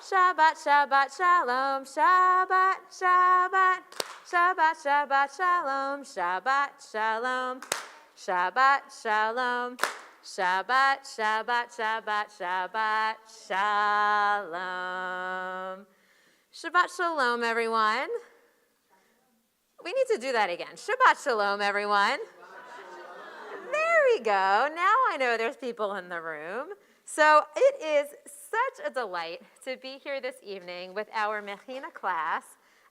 Shabbat, Shabbat, Shalom, Shabbat, Shabbat, Shabbat, Shabbat, Shalom, Shabbat, Shalom, Shabbat, Shalom, Shabbat, Shabbat, Shabbat, Shabbat, Shalom. Shabbat Shalom, everyone. We need to do that again. Shabbat Shalom, everyone. There we go. Now I know there's people in the room. So it is such a delight to be here this evening with our Mechina class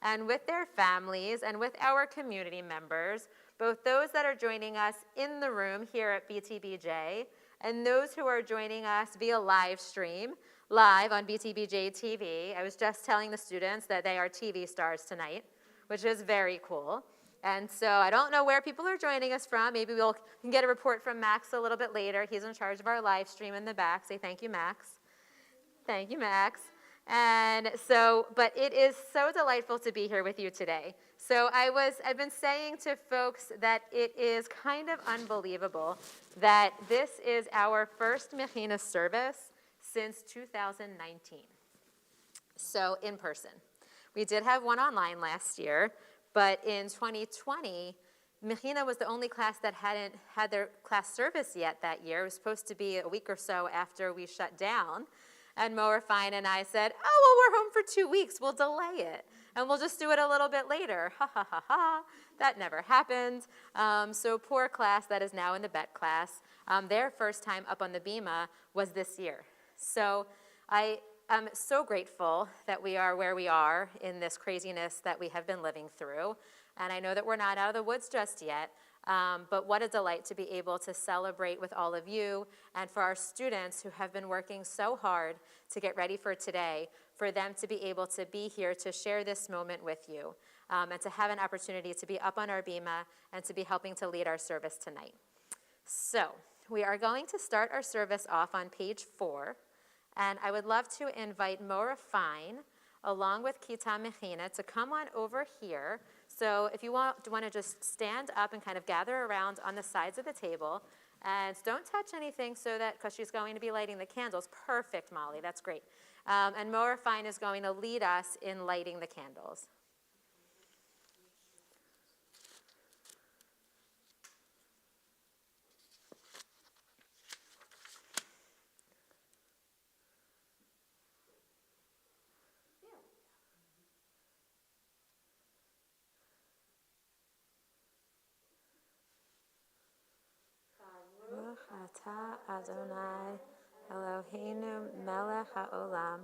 and with their families and with our community members, both those that are joining us in the room here at BTBJ and those who are joining us via live stream, live on BTBJ TV. I was just telling the students that they are TV stars tonight, which is very cool. And so I don't know where people are joining us from. Maybe we can get a report from Max a little bit later. He's in charge of our live stream in the back. Say thank you, Max. Thank you, Max. And so, but it is so delightful to be here with you today. So I've been saying to folks that it is kind of unbelievable that this is our first Mechina service since 2019. So in person. We did have one online last year. But in 2020, Mechina was the only class that hadn't had their class service yet that year. It was supposed to be a week or so after we shut down. And Moa Fine and I said, oh, well, we're home for 2 weeks. We'll delay it. And we'll just do it a little bit later. Ha, ha, ha, ha. That never happened. So poor class that is now in the Bet class, their first time up on the Bima was this year. So I'm so grateful that we are where we are in this craziness that we have been living through. And I know that we're not out of the woods just yet, but what a delight to be able to celebrate with all of you and for our students who have been working so hard to get ready for today, for them to be able to be here to share this moment with you and to have an opportunity to be up on our Bima and to be helping to lead our service tonight. So we are going to start our service off on page 4. And I would love to invite Moa Fine, along with Kita Mechina, to come on over here. So if you want to just stand up and kind of gather around on the sides of the table. And don't touch anything because she's going to be lighting the candles. Perfect, Molly. That's great. And Moa Fine is going to lead us in lighting the candles. Ata Adonai Eloheinu melech haolam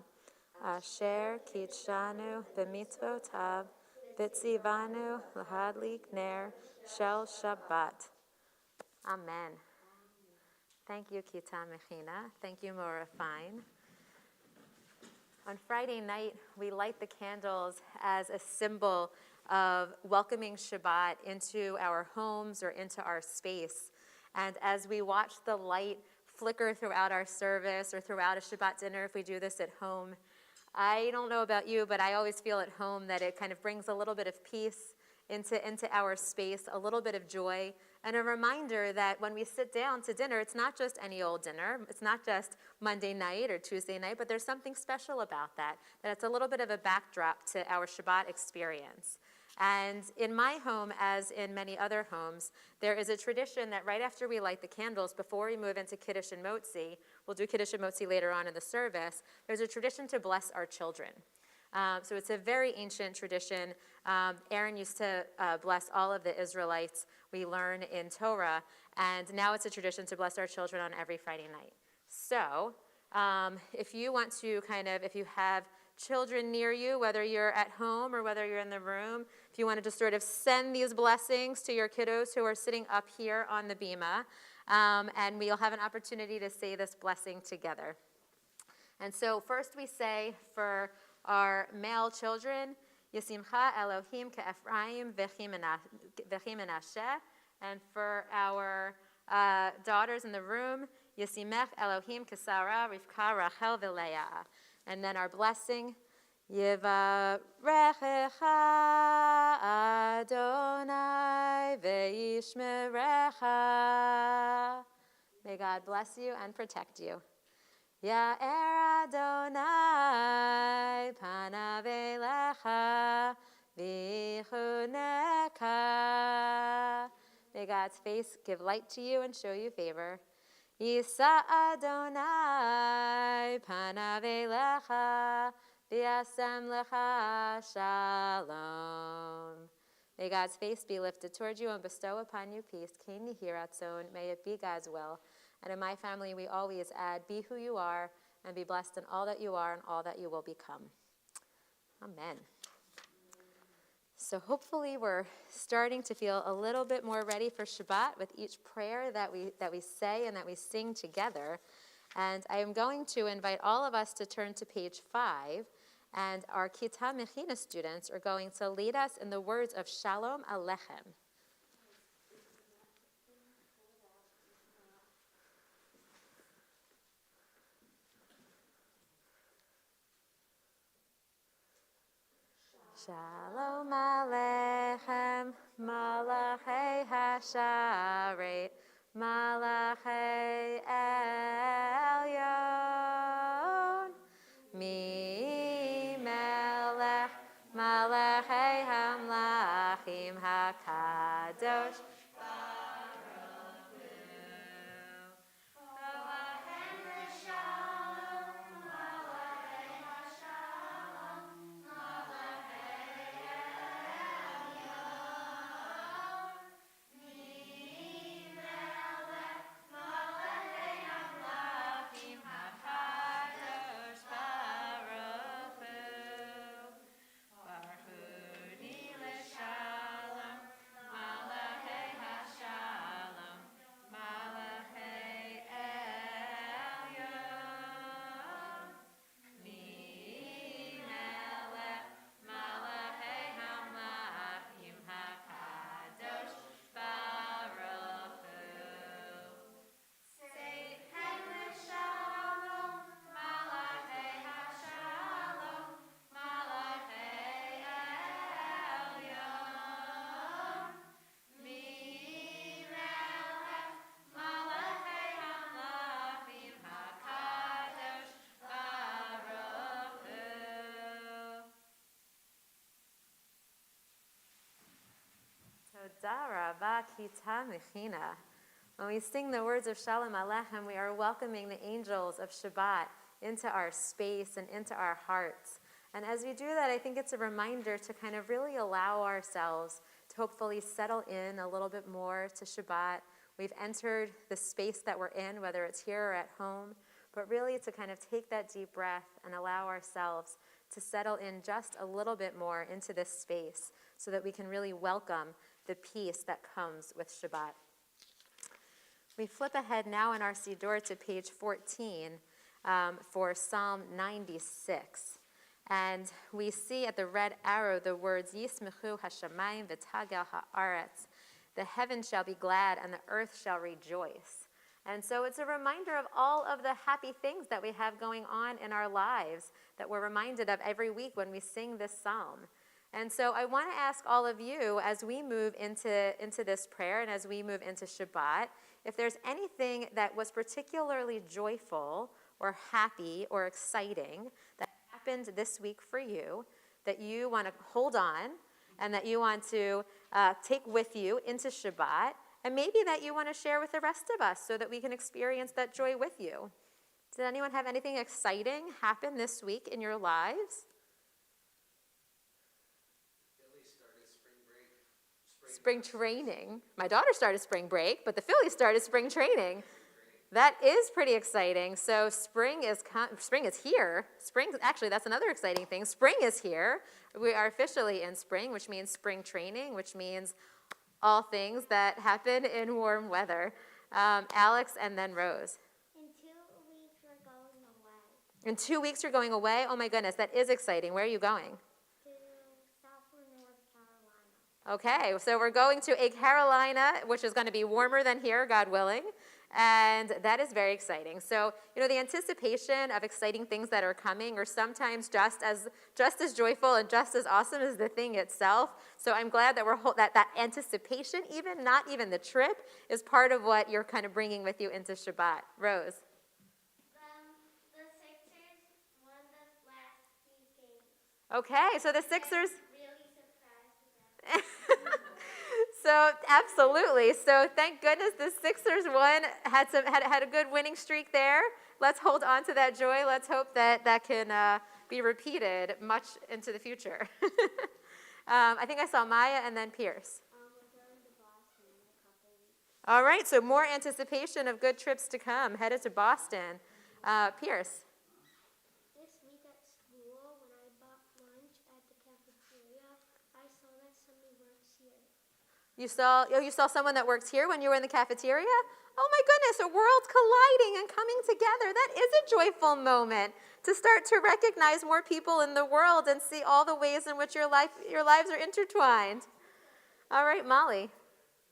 asher kitshanu b'mitzvotav v'tzivanu lahadlik ner shel Shabbat. Amen. Thank you, Kita Mechina. Thank you, Moa Fine. On Friday night, we light the candles as a symbol of welcoming Shabbat into our homes or into our space. And as we watch the light flicker throughout our service or throughout a Shabbat dinner, if we do this at home, I don't know about you, but I always feel at home that it kind of brings a little bit of peace into our space, a little bit of joy, and a reminder that when we sit down to dinner, it's not just any old dinner. It's not just Monday night or Tuesday night, but there's something special about that it's a little bit of a backdrop to our Shabbat experience. And in my home, as in many other homes, there is a tradition that right after we light the candles, before we move into Kiddush and Motzi, we'll do Kiddush and Motzi later on in the service, there's a tradition to bless our children. So it's a very ancient tradition. Aaron used to bless all of the Israelites we learn in Torah, and now it's a tradition to bless our children on every Friday night. So if you want to if you have children near you, whether you're at home or whether you're in the room, if you want to just sort of send these blessings to your kiddos who are sitting up here on the Bima, and we'll have an opportunity to say this blessing together. And so first we say for our male children, Yisimcha Elohim ke'Ephraim v'chi Menashe, and for our daughters in the room, Yisimech Elohim ke'Sara, Rivka, Rachel, v'Leah. And then our blessing, Yivarechecha Adonai ve'yishmerecha. May God bless you and protect you. Ya'er Adonai lecha v'chuneka. May God's face give light to you and show you favor. Yisa Adonai panav elecha v'yasem lecha shalom. May God's face be lifted toward you and bestow upon you peace. Kain Yihiratzon, may it be God's will. And in my family, we always add, be who you are and be blessed in all that you are and all that you will become. Amen. So hopefully we're starting to feel a little bit more ready for Shabbat with each prayer that we say and that we sing together. And I am going to invite all of us to turn to page 5. And our Kita Mechina students are going to lead us in the words of Shalom Aleichem. Shalom Aleichem, Malachei Hasharet, Malachei Elyon, Mi Melech, Malachei Hamlachim HaKadosh, Toda Rabba Kita Mechina. When we sing the words of Shalom Aleichem, we are welcoming the angels of Shabbat into our space and into our hearts. And as we do that, I think it's a reminder to kind of really allow ourselves to hopefully settle in a little bit more to Shabbat. We've entered the space that we're in, whether it's here or at home, but really to kind of take that deep breath and allow ourselves to settle in just a little bit more into this space so that we can really welcome the peace that comes with Shabbat. We flip ahead now in our Siddur to page 14 for Psalm 96. And we see at the red arrow the words, Yismechu hashamayim v'tagel ha'aretz. The heavens shall be glad and the earth shall rejoice. And so it's a reminder of all of the happy things that we have going on in our lives that we're reminded of every week when we sing this psalm. And so I want to ask all of you, as we move into this prayer and as we move into Shabbat, if there's anything that was particularly joyful or happy or exciting that happened this week for you, that you want to hold on and that you want to take with you into Shabbat, and maybe that you want to share with the rest of us so that we can experience that joy with you. Did anyone have anything exciting happen this week in your lives? Spring training. My daughter started spring break, but the Phillies started spring training. That is pretty exciting. So spring is here. Actually, that's another exciting thing. Spring is here. We are officially in spring, which means spring training, which means all things that happen in warm weather. Alex and then Rose. In 2 weeks, we're going away. In 2 weeks, you're going away? Oh my goodness, that is exciting. Where are you going? To Southern North Carolina. Okay, so we're going to a Carolina, which is going to be warmer than here, God willing. And that is very exciting. So, the anticipation of exciting things that are coming are sometimes just as joyful and just as awesome as the thing itself. So I'm glad that that anticipation, not even the trip, is part of what you're kind of bringing with you into Shabbat. Rose. The Sixers won the last few games. Okay, so the Sixers. Really surprised about So absolutely. So thank goodness the Sixers won. Had a good winning streak there. Let's hold on to that joy. Let's hope that that can be repeated much into the future. I think I saw Maya and then Pierce. we're going to Boston in a couple weeks. All right, so more anticipation of good trips to come. Headed to Boston. Pierce. This week at school, when I bought lunch at the cafeteria, I saw that somebody works here. You saw someone that works here when you were in the cafeteria? Oh my goodness, a world colliding and coming together. That is a joyful moment to start to recognize more people in the world and see all the ways in which your lives are intertwined. All right, Molly.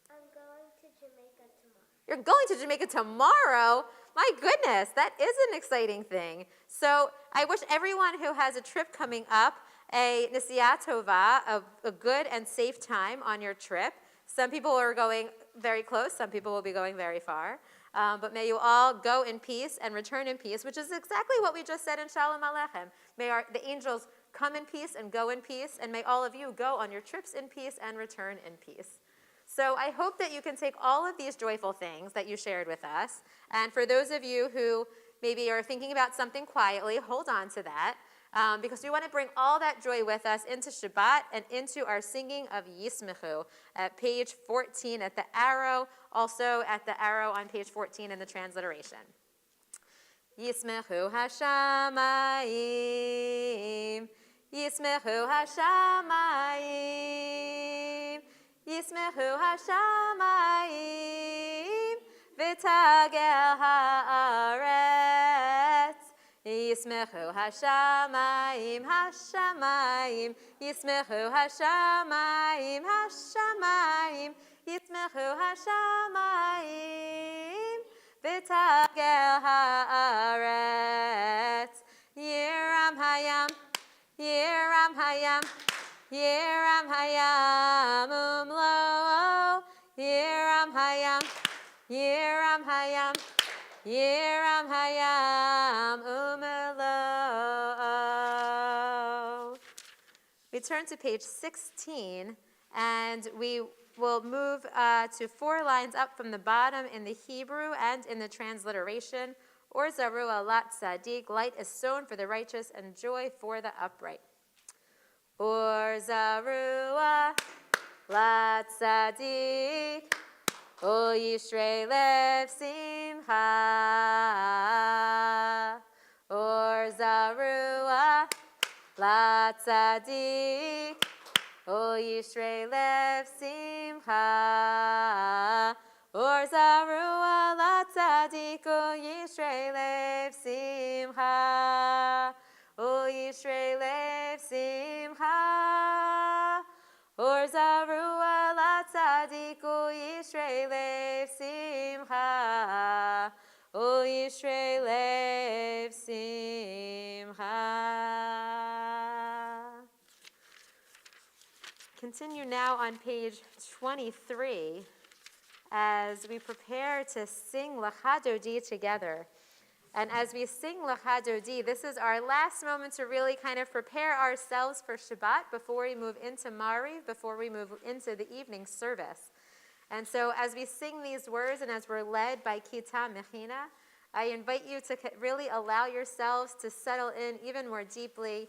I'm going to Jamaica tomorrow. You're going to Jamaica tomorrow? My goodness, that is an exciting thing. So I wish everyone who has a trip coming up a nisiya tova, a good and safe time on your trip. Some people are going very close. Some people will be going very far. But may you all go in peace and return in peace, which is exactly what we just said in Shalom Aleichem. May the angels come in peace and go in peace, and may all of you go on your trips in peace and return in peace. So I hope that you can take all of these joyful things that you shared with us. And for those of you who maybe are thinking about something quietly, hold on to that. Because we want to bring all that joy with us into Shabbat and into our singing of Yismechu at page 14 at the arrow, also at the arrow on page 14 in the transliteration. Yismechu hashamayim, Yismechu hashamayim, Yismechu hashamayim, v'tagel haaretz. Yismechu hashamayim, hashamayim, Yismechu hashamayim, hashamayim, Yismechu hashamayim, v'tagel haaretz. Yiram hayam, Yiram hayam, Yiram hayam umlo, Yiram hayam, Yiram hayam, Yiram hayam umelo. We turn to page 16, and we will move to 4 lines up from the bottom in the Hebrew and in the transliteration. Or zarua lat tzaddik, light is sown for the righteous and joy for the upright. Or zarua lat tzaddik, O Yishrei lev simcha. Or zarua lat tzaddik, O Yishrei lev simcha. Or zarua lat tzaddik, O Yishrei lev simcha. O Yishrei lev simcha. Or zarua lat tzaddik, O Yishrei lev simcha. O Yishrei lev simcha. Continue now on page 23 as we prepare to sing Lecha Dodi together. And as we sing Lecha Dodi, this is our last moment to really kind of prepare ourselves for Shabbat before we move into Mariv, before we move into the evening service. And so as we sing these words and as we're led by Kita Mechina, I invite you to really allow yourselves to settle in even more deeply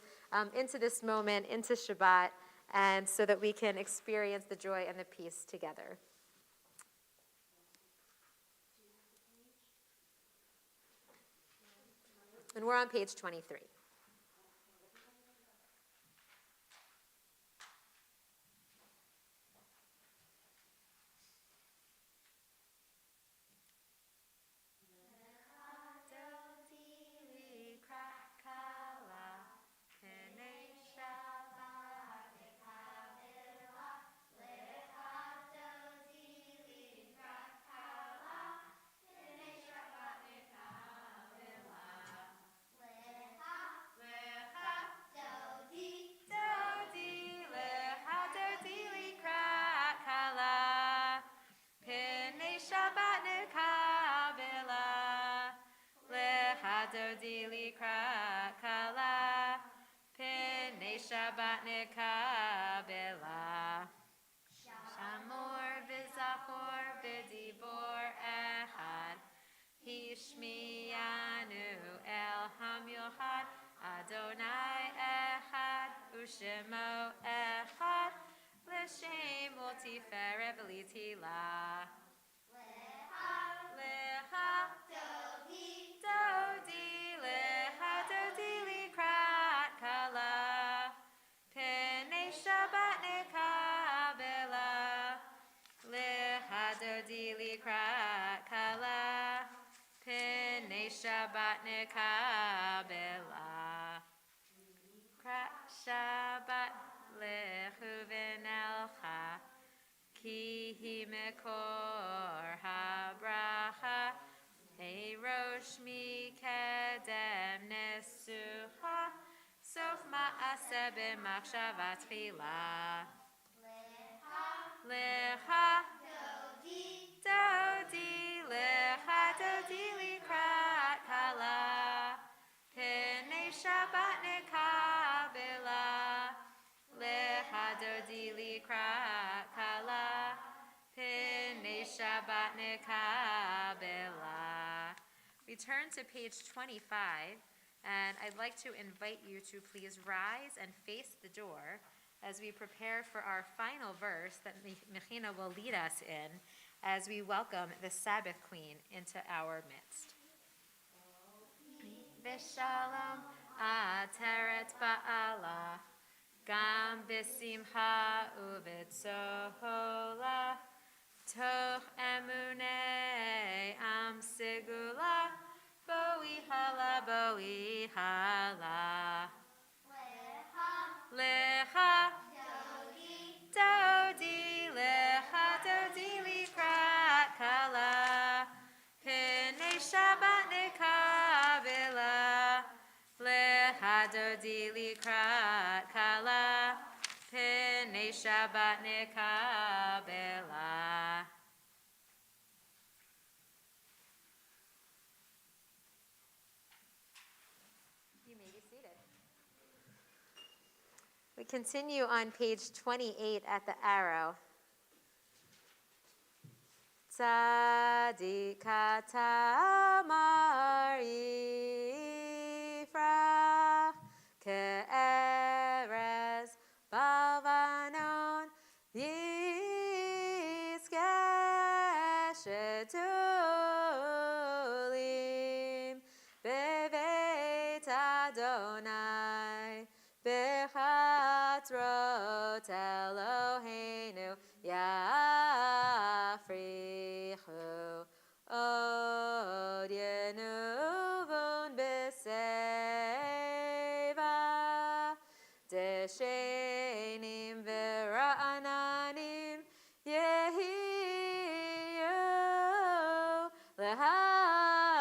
into this moment, into Shabbat, and so that we can experience the joy and the peace together. And we're on page 23. Shabbat nekabela. Shamor v'zachor v'dibor echad. Hishmiyanu el hamyochad. Adonai echad. Ushemo echad. L'shem u'tiferet v'litila. Leha dodi leha dodi likrat kala. Pene Shabbat nekabela. Leha dodi likrat kala. Pene Shabbat nekabela. Krat Shabbat lechuven elcha. Ki hi mekor habracha. Rosh mikedem nesucha. Sof ma'aseh b'machshava tchila. Lecha dodi lecha dodi likrat kala. Pene Shabbat nekabela. Lecha dodi likrat kala. Pene Shabbat nekabela. We turn to page 25, and I'd like to invite you to please rise and face the door as we prepare for our final verse that Mechina will lead us in as we welcome the Sabbath Queen into our midst. V'shalom ateret ba'ala, gam b'simcha u'v'tzola, toch emunei am segula, boi hala. Lecha dodi lecha dodi likrat kala. Pene Shabbat nekabela. Lecha dodi likrat kala. Pene Shabbat nekabela. You may be seated. We continue on page 28 at the arrow. Tzadik tamar yifrach ke'erez balvanon yizkeh shetulim beveit Adonai bechatrot Eloheinu yafrichu od yenuvun b'seva deshenim v'ra'ananim yehiyu lehagid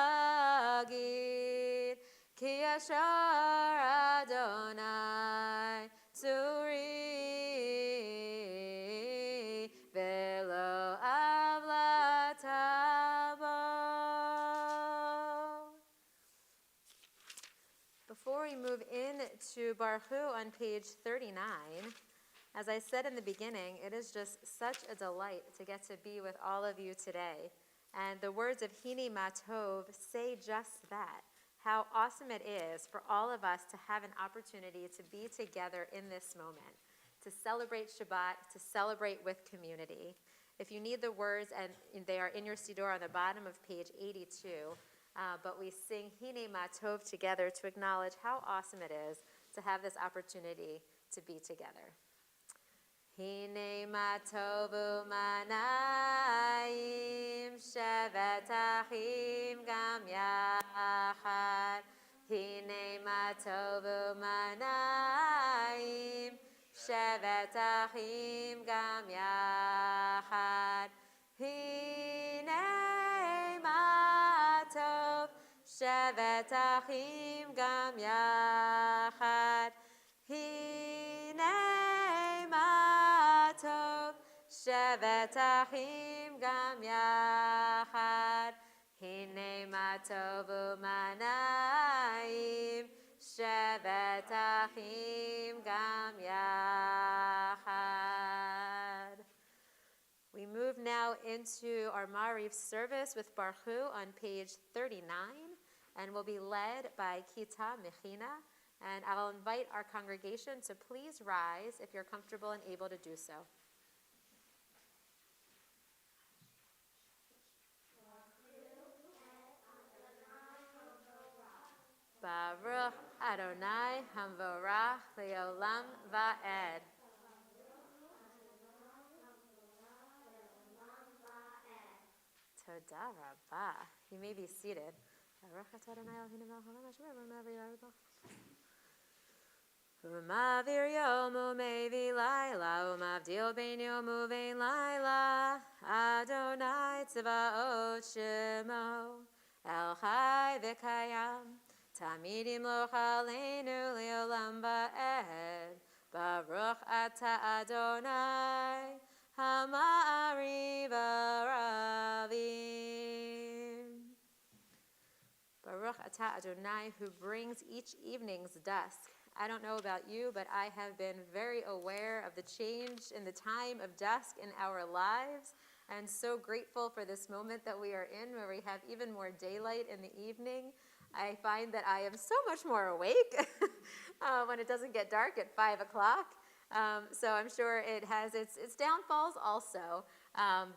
ki yashar Adonai tzuri velo avlatabo. Before we move into Baruch Hu on page 39, as I said in the beginning, it is just such a delight to get to be with all of you today. And the words of Hine Matov say just that. How awesome it is for all of us to have an opportunity to be together in this moment, to celebrate Shabbat, to celebrate with community. If you need the words, and they are in your siddur on the bottom of page 82, but we sing Hine Matov together to acknowledge how awesome it is to have this opportunity to be together. Hine matov u'manayim shevet achim gam yachad. Hine matov u'manayim shevet achim gam yachad. Hine matov shevet achim gam yachad. Hine matov shevet achim gam yachad. Hine matov u'manayim shevet achim gam into our Ma'ariv service with Baruch on page 39, and will be led by Kita Mechina. And I'll invite our congregation to please rise if you're comfortable and able to do so. Baruch Adonai Hamvorach Leolam Va'ed. Toda Rabbah. You may be seated. Baruch atah Adonai Eloheinu melech haolam asher Umavir yom umevi laila umavdil bein yom uvein laila Adonai tzvaot shemo El Chai v'kayam Tamid yimloch aleinu leolam va'ed Baruch atah Adonai Hama'ariv aravim. Baruch atah Adonai, who brings each evening's dusk. I don't know about you, but I have been very aware of the change in the time of dusk in our lives, and so grateful for this moment that we are in, where we have even more daylight in the evening. I find that I am so much more awake when it doesn't get dark at 5 o'clock. So I'm sure it has its downfalls also,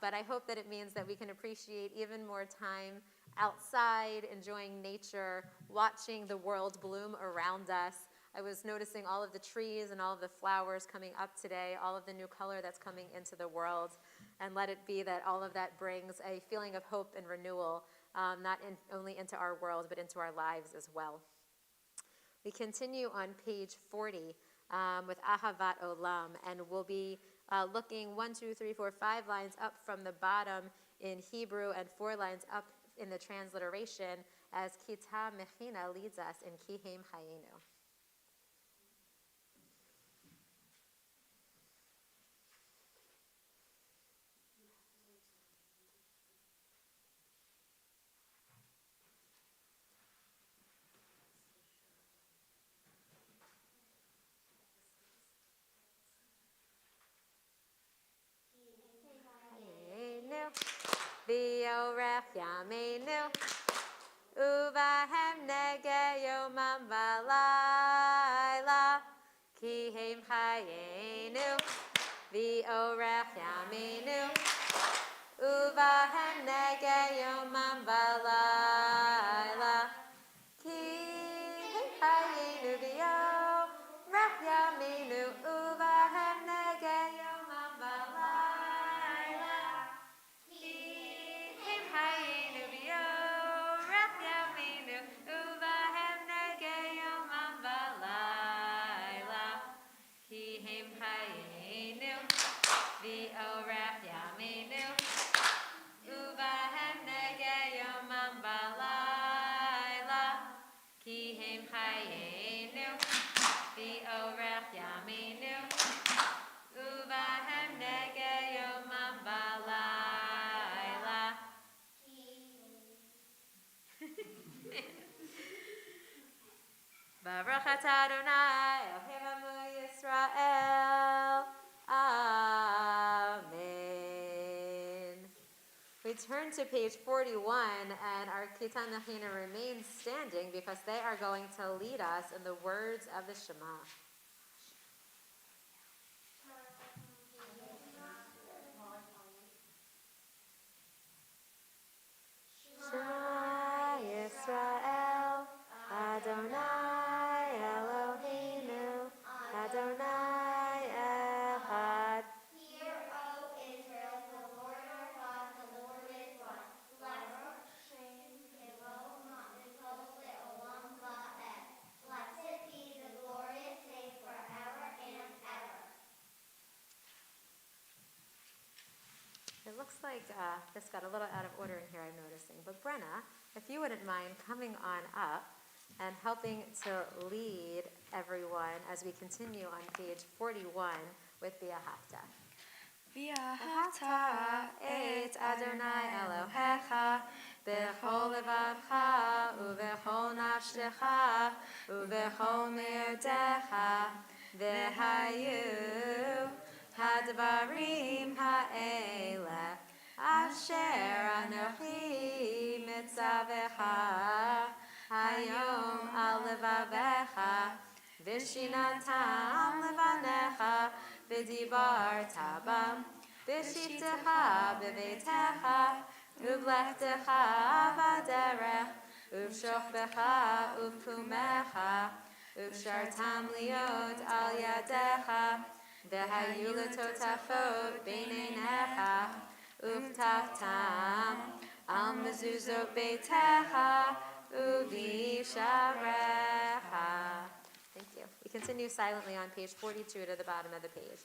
but I hope that it means that we can appreciate even more time outside, enjoying nature, watching the world bloom around us. I was noticing all of the trees and all of the flowers coming up today, all of the new color that's coming into the world, and let it be that all of that brings a feeling of hope and renewal, not only into our world, but into our lives as well. We continue on page 40 with Ahavat Olam, and we'll be looking 1, 2, 3, 4, 5 lines up from the bottom in Hebrew and 4 lines up in the transliteration as Kita Mechina leads us in Kihem Hayenu. V'yorech yameinu uvahem negeh yomam v'layla ki hem chayenu v'yorech yameinu uvahem negeh yomam v'layla ki hem chayenu v'yorech yameinu uvahem negeh yomam v'layla. Baruch atah Adonai Eloheinu Yisrael. Amen. We turn to page 41, and our Kita Mechina remains standing because they are going to lead us in the words of the Shema. Shema Yisrael, Adonai Eloheinu, Adonai Echad. Hear, O Israel, the Lord our God, the Lord is one. Blessed be the glorious name forever and ever. It looks like this got a little out of order in here, I'm noticing. But Brenna, if you wouldn't mind coming on up and helping to lead everyone as we continue on page 41 with V'ahavta. V'ahavta et Adonai Elohecha b'chol levavcha u'b'chol nafshecha u'b'chol me'odecha v'hayu hadvarim ha'eleh asher asher anochi mitzavecha hayom al levavecha v'shinatam levanecha v'dibarta bam v'shivtecha b'veitecha uvlechtecha b'derech uvshokbecha uvpumecha uvshartam liot al yadecha v'hayu letotafot b'neinecha uvtaftam al mezuzot beitecha uvisharecha. Thank you. We continue silently on page 42 to the bottom of the page.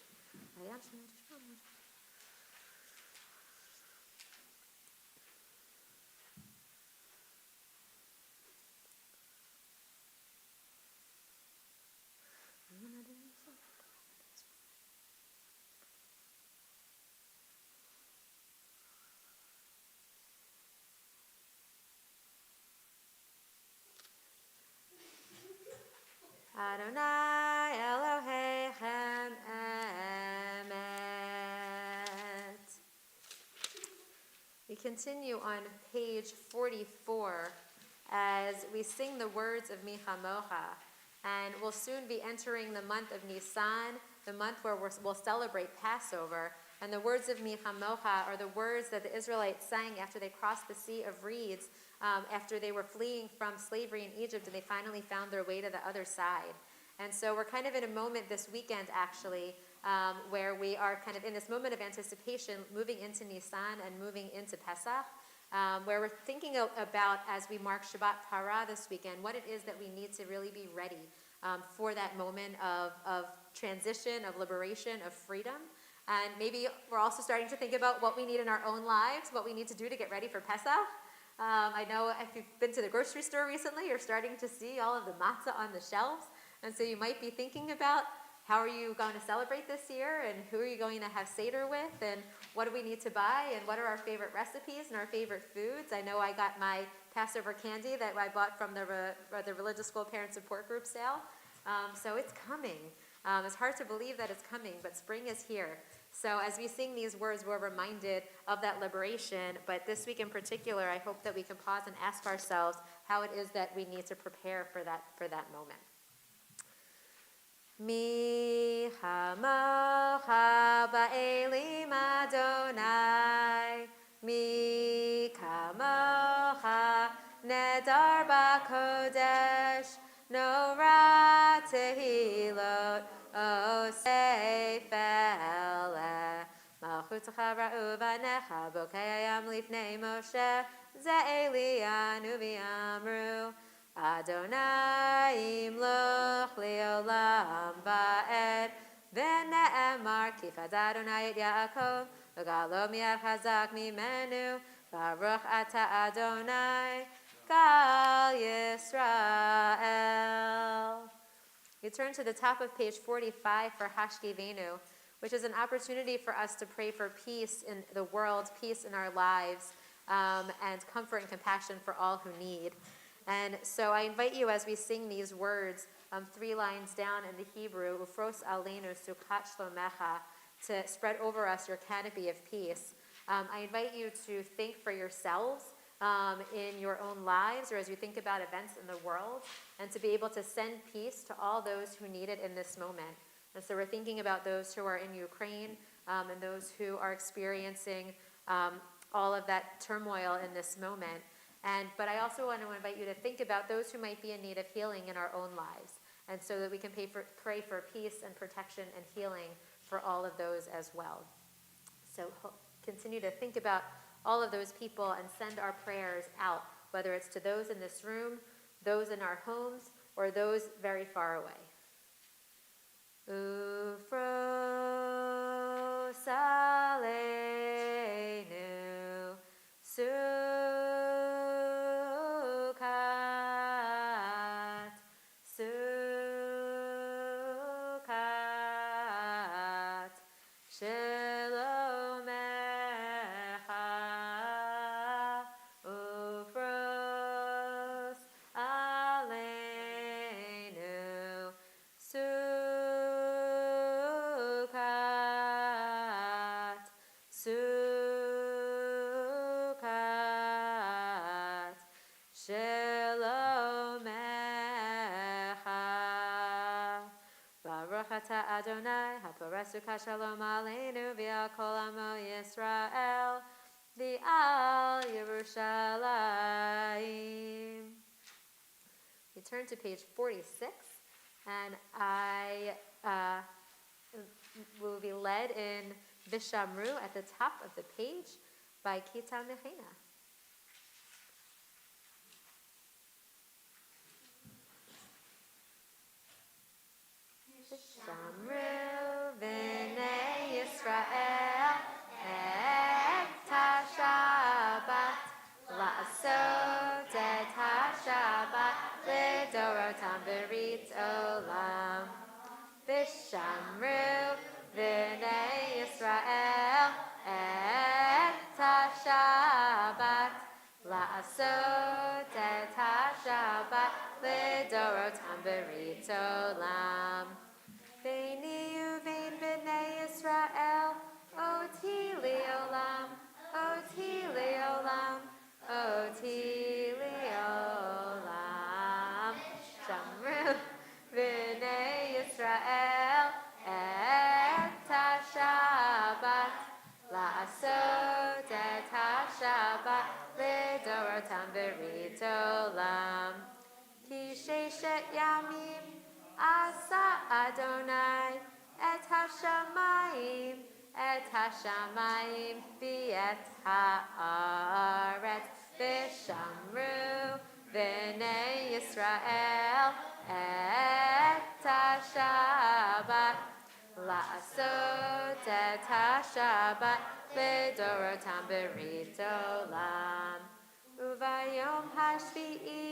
Adonai Elohechem Emet. We continue on page 44 as we sing the words of Michamocha, and we'll soon be entering the month of Nisan, the month where we'll celebrate Passover. And the words of Michamocha are the words that the Israelites sang after they crossed the Sea of Reeds, after they were fleeing from slavery in Egypt, and they finally found their way to the other side. And so we're kind of in a moment this weekend, actually, where we are kind of in this moment of anticipation, moving into Nisan and moving into Pesach, where we're thinking about, as we mark Shabbat Parah this weekend, what it is that we need to really be ready for that moment of transition, of liberation, of freedom. And maybe we're also starting to think about what we need in our own lives, what we need to do to get ready for Pesach. I know if you've been to the grocery store recently, you're starting to see all of the matzah on the shelves. And so you might be thinking about, how are you going to celebrate this year, and who are you going to have Seder with, and what do we need to buy, and what are our favorite recipes and our favorite foods? I know I got my Passover candy that I bought from the Religious School Parent Support Group sale. So it's coming. It's hard to believe that it's coming, but spring is here. So as we sing these words, we're reminded of that liberation. But this week in particular, I hope that we can pause and ask ourselves how it is that we need to prepare for that moment. Mi chamocha ba'elim Adonai, mi kamocha nedar ba'kodesh, nora tehilot osei fele. Malchutcha ra'u v'necha bokei lifnei Moshe, ze'eli anu v'yamru. Adonai imloch leolam va'ed v'ne'emar kifad Adonai et Yaakov v'galo mi'ad chazak mimenu baruch ata Adonai gal Yisrael. You turn to the top of page 45 for Hashkivenu, which is an opportunity for us to pray for peace in the world, peace in our lives, and comfort and compassion for all who need. And so I invite you, as we sing these words, 3 lines down in the Hebrew, Ufros aleinu sukat shlomecha, to spread over us your canopy of peace. I invite you to think for yourselves in your own lives, or as you think about events in the world, and to be able to send peace to all those who need it in this moment. And so we're thinking about those who are in Ukraine, and those who are experiencing all of that turmoil in this moment. But I also want to invite you to think about those who might be in need of healing in our own lives, and so that we can pray for peace and protection and healing for all of those as well. So continue to think about all of those people and send our prayers out, whether it's to those in this room, those in our homes, or those very far away. Ufros aleinu sukat, sukat, shelomecha, ufros aleinu Baruch ata Adonai, haporesuka shalom aleinu v'al kol amo Yisrael, v'al Yerushalayim. We turn to page 46, and I will be led in Vishamru at the top of the page by Kita Mechina. Vishamru v'nei Yisrael et ha-Shabbat la'asot et ha-Shabbat l'dorotam b'rit olam. Vishamru v'nei Yisrael et ha-Shabbat la'asot et ha-Shabbat l'dorotam b'rit olam. Veini uvein b'nei Yisrael, oti li'olam, oti li'olam, oti li'olam. Shamru v'nei Yisrael et ha-Shabbat, la'asot et ha-Shabbat, l'dorotam b'rit olam. Ki sheshet yamim asa Adonai et hashamayim v'et haaretz v'shamru v'nei Yisrael et ha-Shabbat la'asot et ha-Shabbat l'dorotam b'rit olam. Uvayom hashvi'i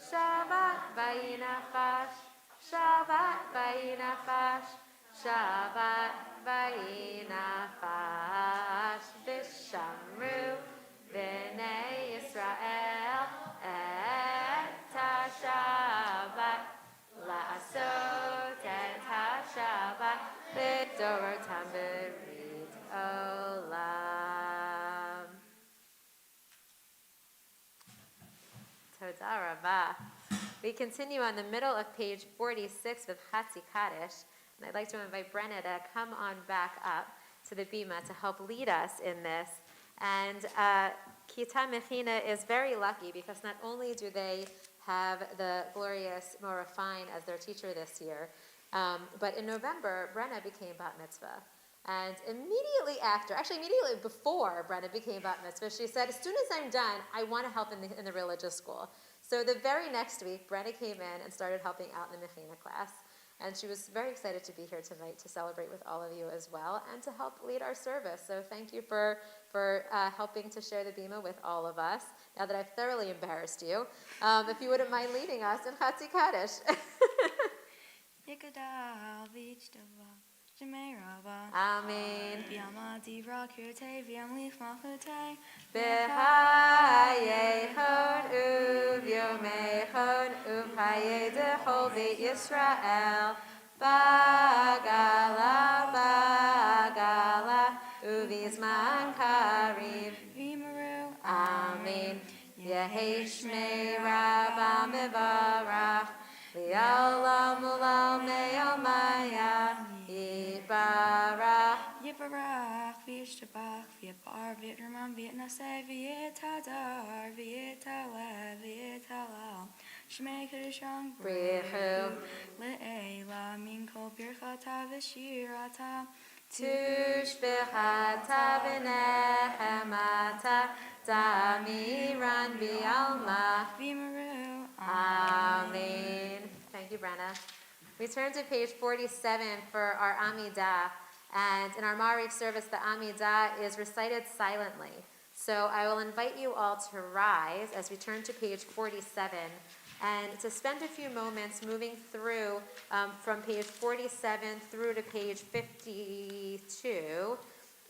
Shabbat vayinachash, Shabbat vayinachash, Shabbat vayinachash. Vishamru v'nei Yisrael et ha-Shabbat la'asot et ha-Shabbat l'dorotam b'rit olam. Toda Rabah. We continue on the middle of page 46 with Hatzi Kaddish, and I'd like to invite Brenna to come on back up to the bima to help lead us in this. And Kita Mechina is very lucky because not only do they have the glorious Mora Fine as their teacher this year, but in November, Brenna became bat mitzvah. And immediately before Brenna became bat mitzvah, she said, as soon as I'm done, I want to help in the religious school. So the very next week, Brenna came in and started helping out in the Mechina class. And she was very excited to be here tonight to celebrate with all of you as well and to help lead our service. So thank you for helping to share the bima with all of us. Now that I've thoroughly embarrassed you, if you wouldn't mind leading us in Hatzi Kaddish. Amen. B'hayehon uvyomehon uvhayedechol v'Yisrael bagala uvizman karim v'maru. Amen. Yehi shmei rabba mevarach li'olam u'lam me'omaya Yibarach v'yishtabach v'yabar v'yitramam v'yitnaseh v'yitadar v'yitalev v'yitalal Shmei Kedishon Brichu Le'ela min kol birchata v'shirata Tushbechata v'nehemata Damiran bi'alma v'yamaru. Amen. Thank you, Brenna. We turn to page 47 for our Amidah, and in our Ma'ariv service, the Amidah is recited silently. So I will invite you all to rise as we turn to page 47 and to spend a few moments moving through from page 47 through to page 52,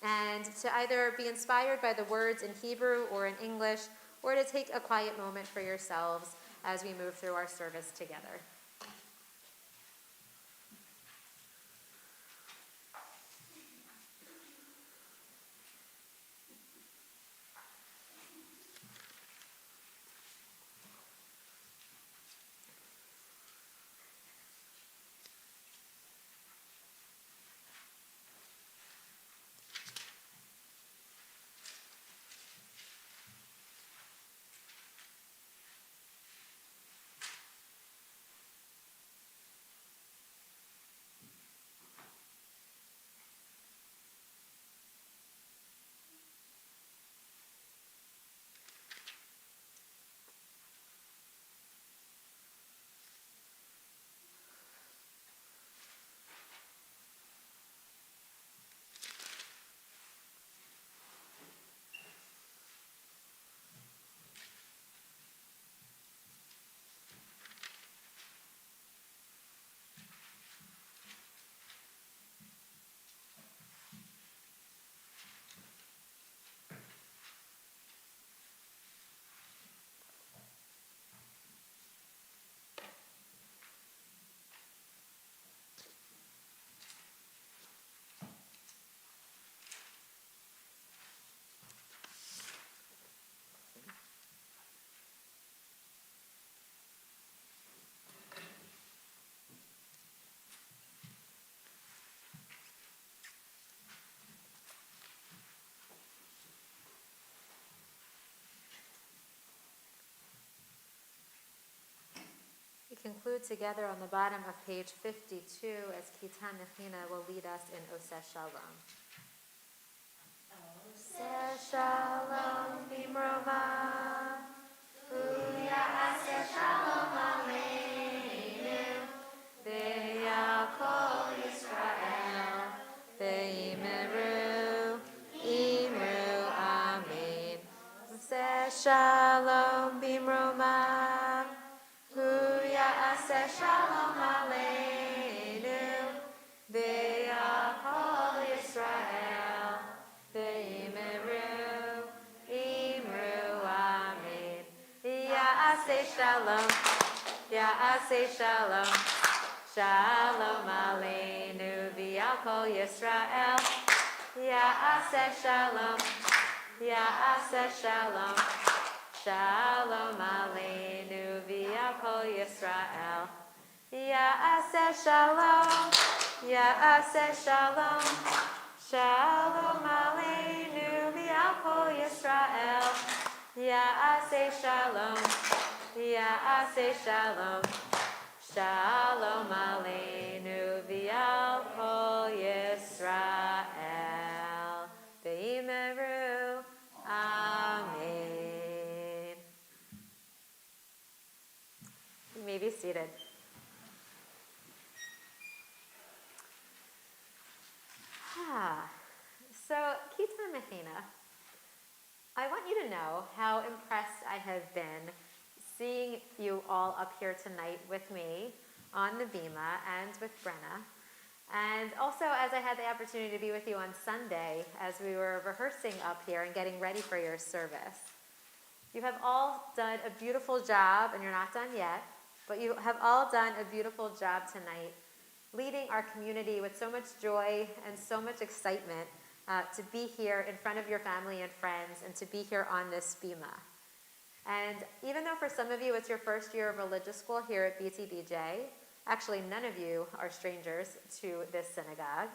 and to either be inspired by the words in Hebrew or in English, or to take a quiet moment for yourselves as we move through our service together. conclude together on the bottom of page 52 as Kitan Mechina will lead us in Oseh Shalom. Oseh Shalom Bimroma, Aseh Shalom Aleinu, V'yakol Yisrael, V'yimeru, Imru, Amen. Oseh Shalom Bimroma, Aseh Shalom Aleinu, V'yakol Yisrael, V'yimeru, Imru, Amen. Ya'aseh Shalom, Ya'aseh Shalom, Shalom Aleinu, V'yakol Yisrael, Ya'aseh Shalom, Ya'aseh Shalom, Shalom Aleinu, V'yakol Yisrael, Ya'aseh Shalom, Ya'aseh Shalom, Shalom Aleinu, V'yakol Yisrael, Ya'aseh Shalom, Ya'aseh Shalom, Shalom Aleinu, V'yakol Yisrael, V'yimeru, Amen. You may be seated. So, Kitan Mechina, I want you to know how impressed I have been seeing you all up here tonight with me on the Bima and with Brenna. And also as I had the opportunity to be with you on Sunday as we were rehearsing up here and getting ready for your service. You have all done a beautiful job, and you're not done yet, but you have all done a beautiful job tonight leading our community with so much joy and so much excitement to be here in front of your family and friends and to be here on this Bima. And even though for some of you it's your first year of religious school here at BTBJ, actually none of you are strangers to this synagogue.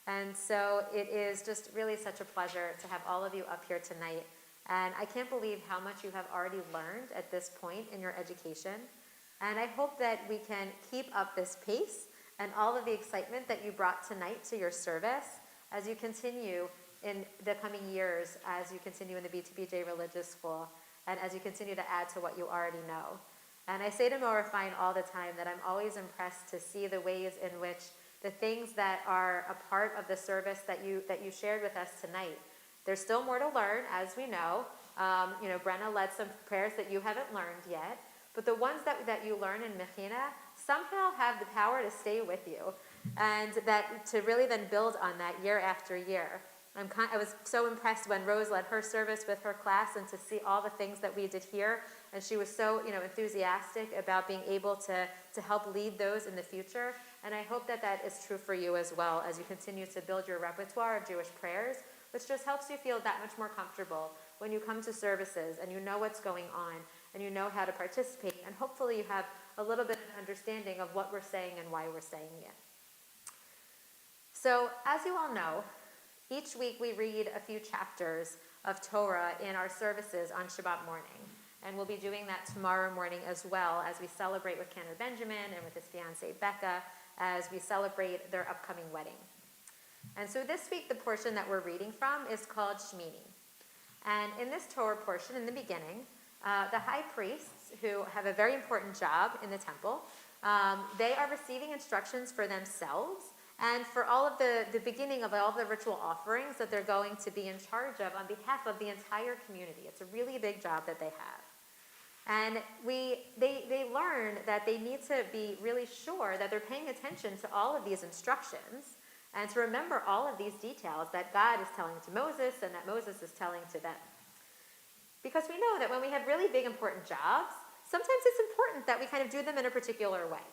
And so it is just really such a pleasure to have all of you up here tonight. And I can't believe how much you have already learned at this point in your education. And I hope that we can keep up this pace and all of the excitement that you brought tonight to your service as you continue in the coming years, as you continue in the BTBJ Religious School, and as you continue to add to what you already know. And I say to Maura Fine all the time that I'm always impressed to see the ways in which the things that are a part of the service that you shared with us tonight, there's still more to learn, as we know. Brenna led some prayers that you haven't learned yet, but the ones that you learn in Mechina somehow have the power to stay with you, and that to really then build on that year after year. I was so impressed when Rose led her service with her class, and to see all the things that we did here, and she was so enthusiastic about being able to help lead those in the future. And I hope that that is true for you as well as you continue to build your repertoire of Jewish prayers, which just helps you feel that much more comfortable when you come to services and you know what's going on and you know how to participate, and hopefully you have a little bit of an understanding of what we're saying and why we're saying it. So, as you all know, each week we read a few chapters of Torah in our services on Shabbat morning. And we'll be doing that tomorrow morning as well as we celebrate with Kenner Benjamin and with his fiancée Becca as we celebrate their upcoming wedding. And so this week the portion that we're reading from is called Shimini. And in this Torah portion, in the beginning, the high priests, who have a very important job in the temple, they are receiving instructions for themselves and for all of the beginning of all the ritual offerings that they're going to be in charge of on behalf of the entire community. It's a really big job that they have. And they learn that they need to be really sure that they're paying attention to all of these instructions and to remember all of these details that God is telling to Moses and that Moses is telling to them. Because we know that when we have really big important jobs, sometimes it's important that we kind of do them in a particular way.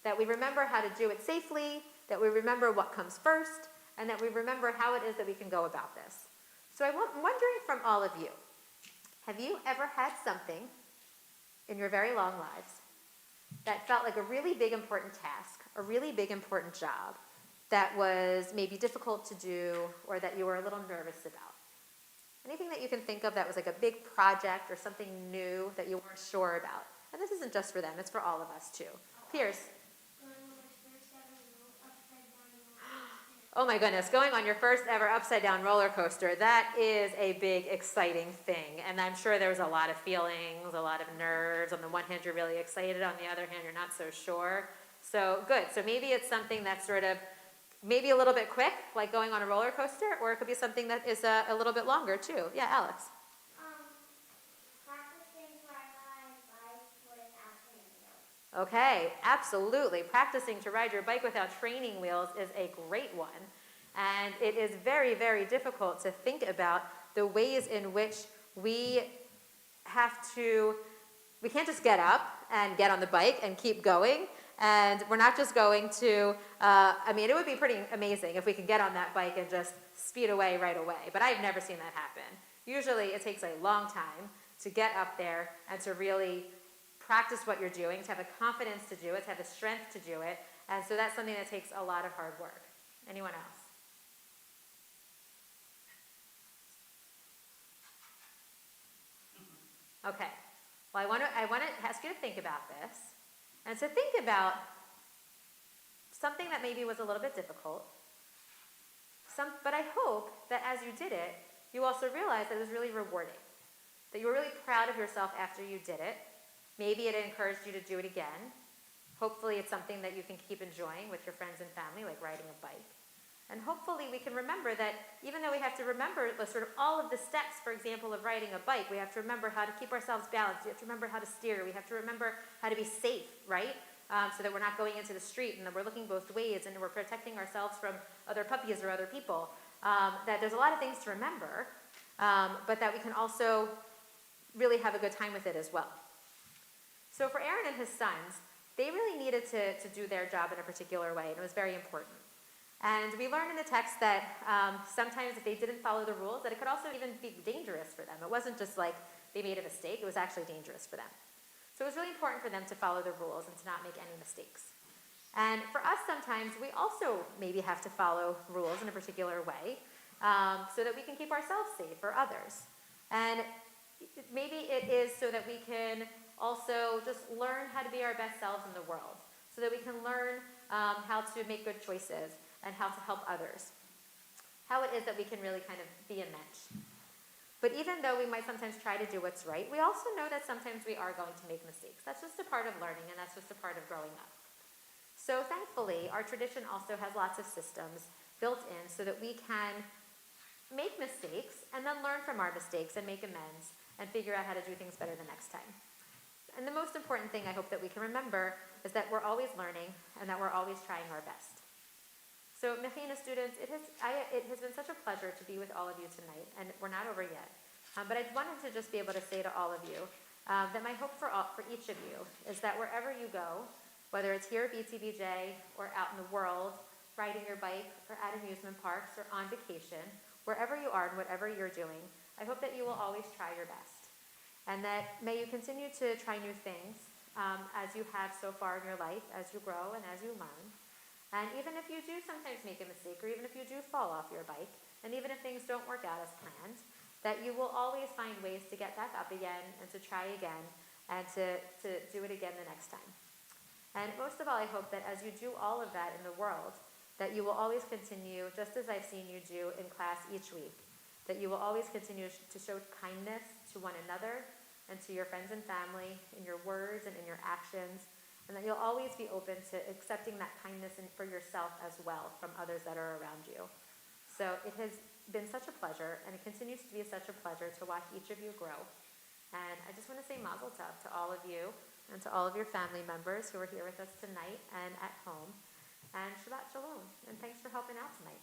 That we remember how to do it safely, that we remember what comes first, and that we remember how it is that we can go about this. So I'm wondering from all of you, have you ever had something in your very long lives that felt like a really big important task, a really big important job that was maybe difficult to do or that you were a little nervous about? Anything that you can think of that was like a big project or something new that you weren't sure about? And this isn't just for them, it's for all of us too. Pierce. Going on my first ever upside down roller coaster. Oh my goodness, going on your first ever upside down roller coaster, that is a big, exciting thing. And I'm sure there was a lot of feelings, a lot of nerves. On the one hand, you're really excited. On the other hand, you're not so sure. So good. So maybe it's something that's sort of maybe a little bit quick, like going on a roller coaster, or it could be something that is a little bit longer too. Yeah, Alex. Practicing to ride my bike without training wheels. Okay, absolutely. Practicing to ride your bike without training wheels is a great one. And it is very, very difficult to think about the ways in which we can't just get up and get on the bike and keep going. And we're not just going to, it would be pretty amazing if we could get on that bike and just speed away right away. But I've never seen that happen. Usually it takes a long time to get up there and to really practice what you're doing, to have the confidence to do it, to have the strength to do it. And so that's something that takes a lot of hard work. Anyone else? Okay. Well, I want to ask you to think about this, and to think about something that maybe was a little bit difficult. But I hope that as you did it, you also realized that it was really rewarding, that you were really proud of yourself after you did it. Maybe it encouraged you to do it again. Hopefully it's something that you can keep enjoying with your friends and family, like riding a bike. And hopefully we can remember that even though we have to remember sort of all of the steps, for example, of riding a bike, we have to remember how to keep ourselves balanced. We have to remember how to steer. We have to remember how to be safe, right? So that we're not going into the street and that we're looking both ways and we're protecting ourselves from other puppies or other people. That there's a lot of things to remember, but that we can also really have a good time with it as well. So for Aaron and his sons, they really needed to do their job in a particular way, and it was very important. And we learned in the text that sometimes if they didn't follow the rules, that it could also even be dangerous for them. It wasn't just like they made a mistake, it was actually dangerous for them. So it was really important for them to follow the rules and to not make any mistakes. And for us sometimes, we also maybe have to follow rules in a particular way so that we can keep ourselves safe or others. And maybe it is so that we can also just learn how to be our best selves in the world, so that we can learn how to make good choices and how to help others. How it is that we can really kind of be a mensch. But even though we might sometimes try to do what's right, we also know that sometimes we are going to make mistakes. That's just a part of learning, and that's just a part of growing up. So thankfully, our tradition also has lots of systems built in so that we can make mistakes and then learn from our mistakes and make amends and figure out how to do things better the next time. And the most important thing I hope that we can remember is that we're always learning and that we're always trying our best. So Mechina students, it has been such a pleasure to be with all of you tonight, and we're not over yet. But I wanted to just be able to say to all of you that my hope for each of you is that wherever you go, whether it's here at BTBJ or out in the world, riding your bike or at amusement parks or on vacation, wherever you are and whatever you're doing, I hope that you will always try your best. And that may you continue to try new things as you have so far in your life, as you grow and as you learn. And even if you do sometimes make a mistake, or even if you do fall off your bike, and even if things don't work out as planned, that you will always find ways to get back up again and to try again and to do it again the next time. And most of all, I hope that as you do all of that in the world, that you will always continue, just as I've seen you do in class each week, that you will always continue to show kindness to one another and to your friends and family in your words and in your actions, and that you'll always be open to accepting that kindness for yourself as well from others that are around you. So it has been such a pleasure, and it continues to be such a pleasure to watch each of you grow. And I just want to say mazel tov to all of you and to all of your family members who are here with us tonight and at home. And Shabbat Shalom, and thanks for helping out tonight.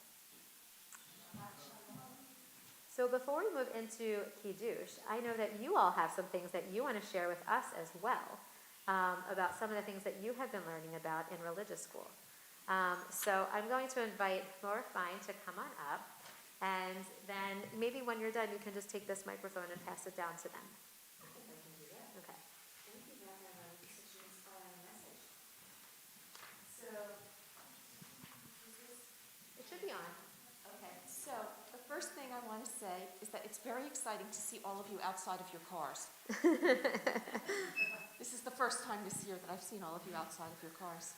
So before we move into Kiddush, I know that you all have some things that you want to share with us as well about some of the things that you have been learning about in religious school. So I'm going to invite Maura Fine to come on up, and then maybe when you're done, you can just take this microphone and pass it down to them. I think I can do that. Okay. Thank you, Dr. Such an inspiring message. So, is this? It should be on. Okay, so the first thing I want to say is that it's very exciting to see all of you outside of your cars. this is the first time this year that I've seen all of you outside of your cars.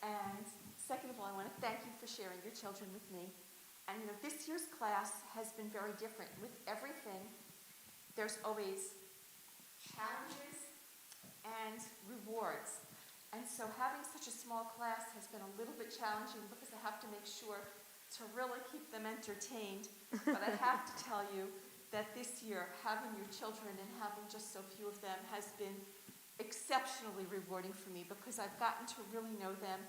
And second of all, I want to thank you for sharing your children with me. And this year's class has been very different. With everything, there's always challenges and rewards. And so having such a small class has been a little bit challenging because I have to make sure to really keep them entertained. But I have to tell you that this year, having your children and having just so few of them has been exceptionally rewarding for me because I've gotten to really know them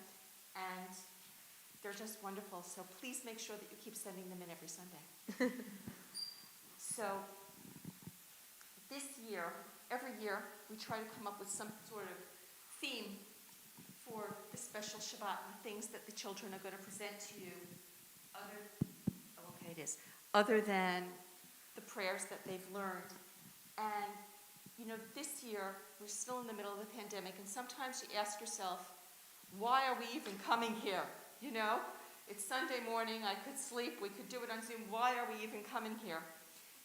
and they're just wonderful. So please make sure that you keep sending them in every Sunday. So this year, every year, we try to come up with some sort of theme for the special Shabbat and things that the children are going to present to you other than the prayers that they've learned. And, this year, we're still in the middle of the pandemic, and sometimes you ask yourself, why are we even coming here? It's Sunday morning, I could sleep, we could do it on Zoom, why are we even coming here?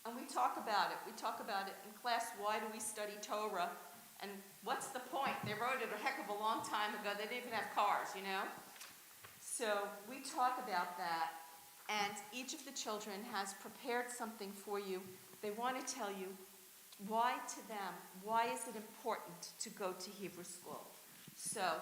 And we talk about it. We talk about it in class, why do we study Torah? And what's the point? They wrote it a heck of a long time ago, they didn't even have cars, So we talk about that, and each of the children has prepared something for you. They want to tell you why to them, why is it important to go to Hebrew school? So,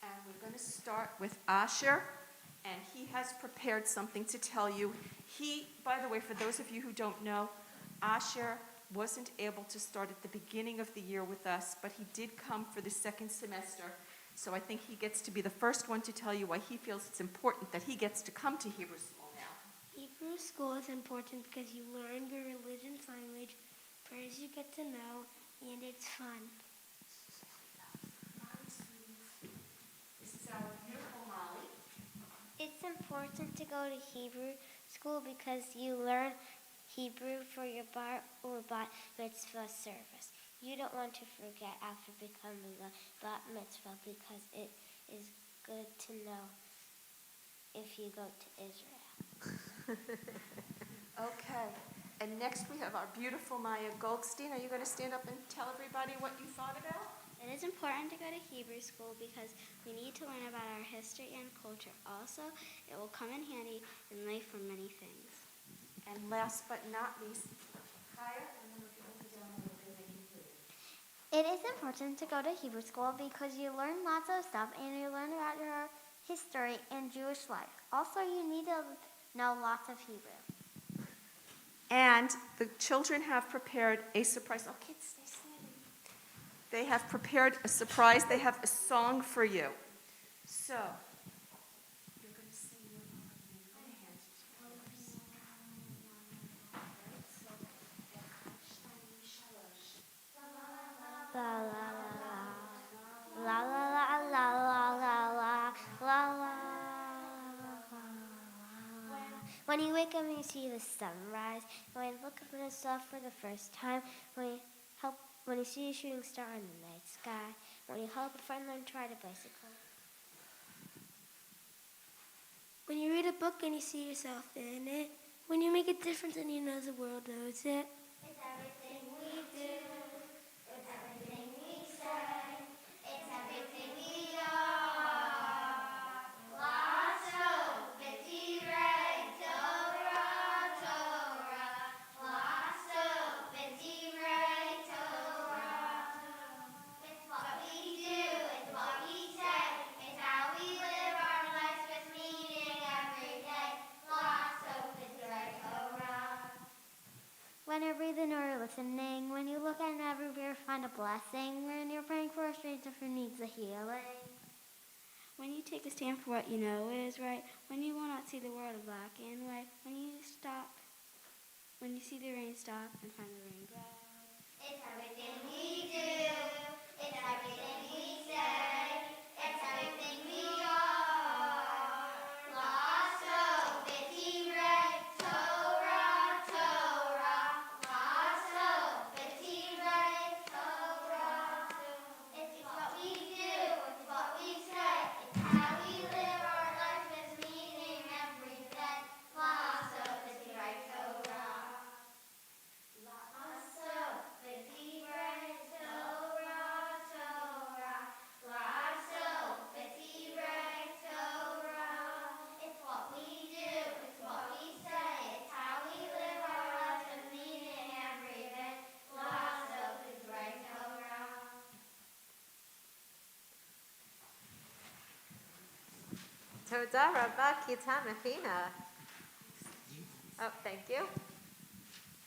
and we're going to start with Asher, and he has prepared something to tell you. He, by the way, for those of you who don't know, Asher wasn't able to start at the beginning of the year with us, but he did come for the second semester. So I think he gets to be the first one to tell you why he feels it's important that he gets to come to Hebrew school now. Hebrew school is important because you learn your religion's language, prayers you get to know, and it's fun. This is our beautiful Molly. It's important to go to Hebrew school because you learn Hebrew for your bar or bat mitzvah service. You don't want to forget after becoming a bat mitzvah because it is good to know if you go to Israel. Okay, and next we have our beautiful Maya Goldstein. Are you going to stand up and tell everybody what you thought about? It is important to go to Hebrew school because we need to learn about our history and culture. Also, it will come in handy in life for many things. And last but not least, Kaya, remember if you hold it down a little bit, make it clear. It is important to go to Hebrew school because you learn lots of stuff and you learn about your history and Jewish life. Also, you need to know lots of Hebrew. And the children have prepared a surprise. Oh, kids, stay standing. They have prepared a surprise. They have a song for you. So, you're going to sing your La la la la la la la la la la la. When you wake up and you see the sunrise, when you look up at the stuff for the first time, when you see a shooting star in the night sky, when you help a friend learn to ride a bicycle. When you read a book and you see yourself in it, when you make a difference and you know the world knows it. It's everything we do, it's everything we say, it's everything we are. Lasso, B'divrei Torah, Torah. Lasso, B'divrei Torah. It's what we do, it's what we say, it's how we live our lives with meaning every day. Lasso, B'divrei Torah. When you're breathing or listening, when you look at everywhere, find a blessing. When you're praying for a stranger who needs a healing. When you take a stand for what you know is right, when you will not see the world in black and white, when you see the rain stop and find the rain bright. It's everything we do, it's everything we say, it's everything we are. Lasso, B'divrei Torah, Torah. Lasso, B'divrei Torah. Toda rabba kita Mechina. Oh, thank you.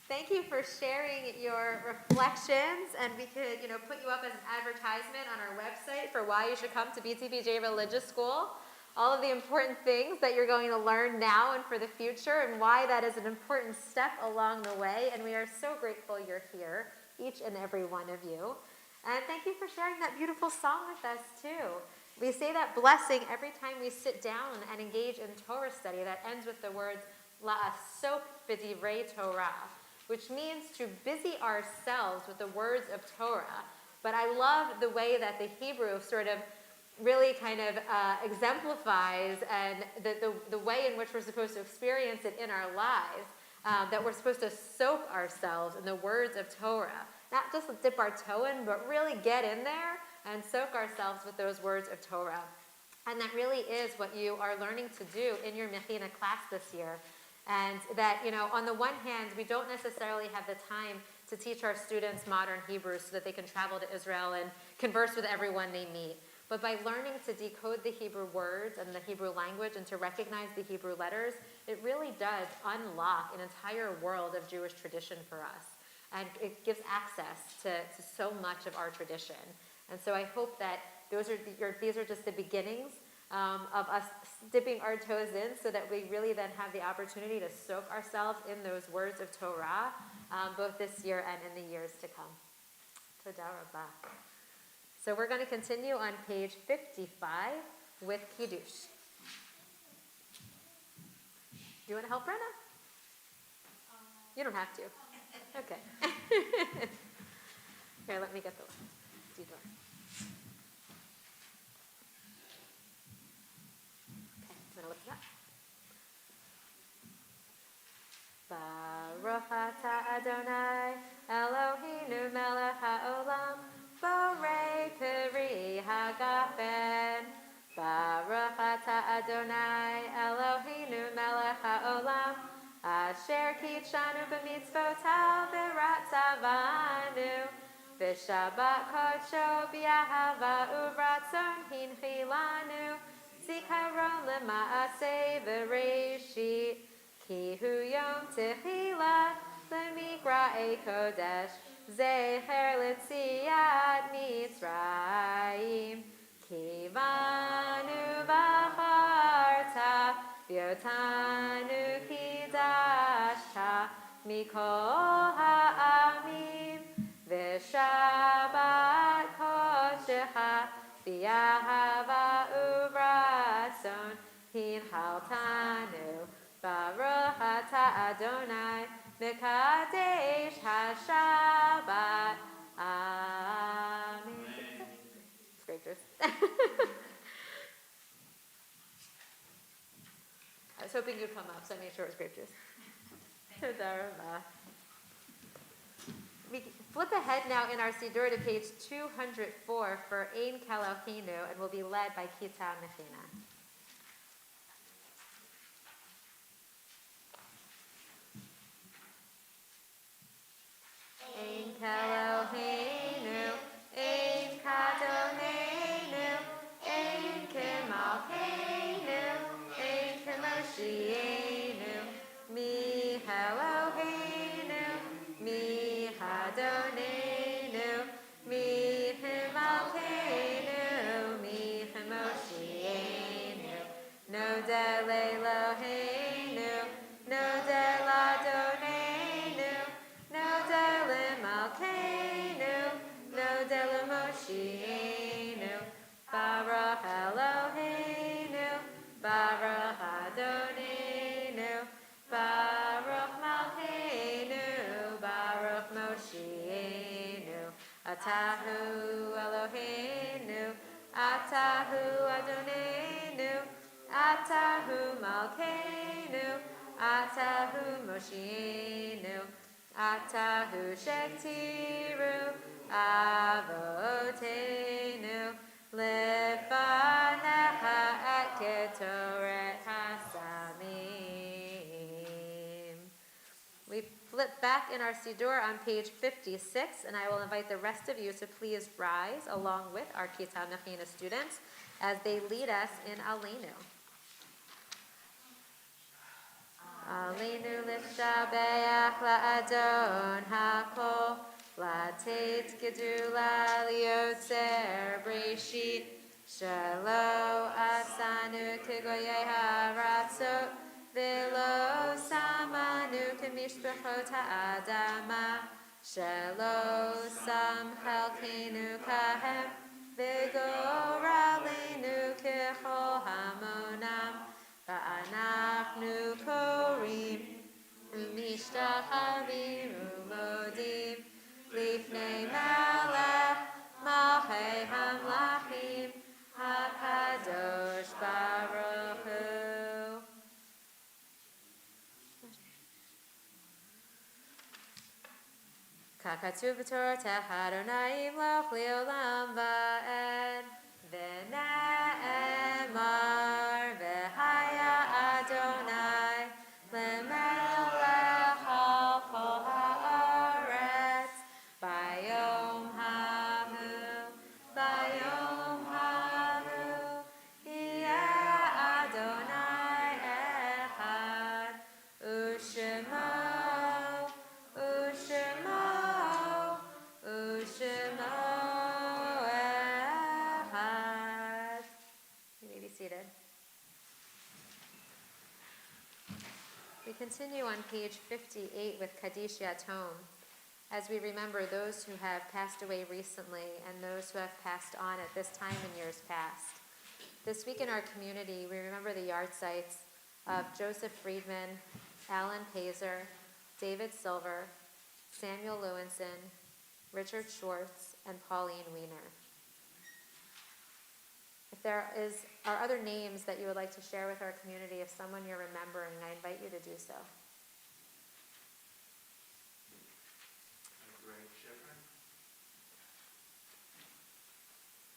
Thank you for sharing your reflections, and we could, put you up as an advertisement on our website for why you should come to BTPJ Religious School. All of the important things that you're going to learn now and for the future, and why that is an important step along the way. And we are so grateful you're here, each and every one of you. And thank you for sharing that beautiful song with us too. We say that blessing every time we sit down and engage in Torah study that ends with the words la'asok b'divrei Torah, which means to busy ourselves with the words of Torah. But I love the way that the Hebrew sort of really kind of exemplifies and the way in which we're supposed to experience it in our lives, that we're supposed to soak ourselves in the words of Torah. Not just dip our toe in, but really get in there and soak ourselves with those words of Torah. And that really is what you are learning to do in your Mechina class this year. And that, on the one hand, we don't necessarily have the time to teach our students modern Hebrew so that they can travel to Israel and converse with everyone they meet. But by learning to decode the Hebrew words and the Hebrew language and to recognize the Hebrew letters, it really does unlock an entire world of Jewish tradition for us. And it gives access to so much of our tradition. And so I hope that these are just the beginnings of us dipping our toes in so that we really then have the opportunity to soak ourselves in those words of Torah, both this year and in the years to come. Toda rabba. So we're going to continue on page 55 with Kiddush. Do you want to help, Brenna? You don't have to. Okay. Here, let me get the siddur. I'm going to lift it up. Baruch atah Adonai, Eloheinu melech haolam, borei peri hagafen. Baruch atah Adonai, Eloheinu melech haolam, asher kitshanu b'mitzvotav v'ratzavanu, v'shabbat kodsho b'yahava uvratzon hinchilanu, zikaron lema'aseh v'reishit, ki hu yom tehila l'mikra'ei kodesh, zecher l'tziat Mitzrayim, ki vanu v'charta v'yotanu kidashta mikol ha'amim, v'shabbat kodshecha v'yahava uvratzon hinhaltanu, baruch atah Adonai mekadesh haShabbat. Amen. Scriptures. I was hoping you'd come up, so I made sure it was scriptures. Toda rabba. We flip ahead now in our siddur to page 204 for Ein Kelohinu, and we'll be led by Kita Mechina. Ein Kelohinu, Ein Kadoneinu, Ein Kemalkeinu, Ein Kemoshienu, Mi Eloheinu, Mi Hadoneinu, Mi Himalkeinu, Mi Hemoshienu, Nodel Eloheinu, Nodel Adoneinu, Nodel Malkeinu, Nodel Moshienu, Baruch Eloheinu, Baruch Adoneinu, Baruch Malkeinu, Baruch Moshienu, Atahu Eloheinu, Atahu Adoneinu, Atahu Malkeinu, Atahu Moshienu, Atahu Shektiru Avotenu, Lefanecha et Ketoret Hasamim. We flip back in our siddur on page 56, and I will invite the rest of you to please rise along with our Kita Mechina students as they lead us in Aleinu. Alinu l'shabeach la'adon hakol, Latet gedula liotzer breshit, Shelo asanu kegoye haratzot, Velo samanu kemishpachot ha'adama, Shelo sam chelkenu kahem, Vigoralenu kechol hamonam, Va'anachnu korim, Umishtachavim umodim, Lifnei Melech, Malchei Hamlachim, HaKadosh Baruch Hu. Kakatu b'Torah Adonai imloch li'olam va'ed, v'ne'emar v'haya Adonai le'melech al kol ha'aretz, bayom hahu, yeh Adonai echad, u'shemo echad. You may be seated. We continue on page 58 with Kaddish Yatom, as we remember those who have passed away recently and those who have passed on at this time in years past. This week in our community, we remember the yard sites of Joseph Friedman, Alan Pazer, David Silver, Samuel Lewinson, Richard Schwartz, and Pauline Weiner. If there are other names that you would like to share with our community of someone you're remembering, I invite you to do so.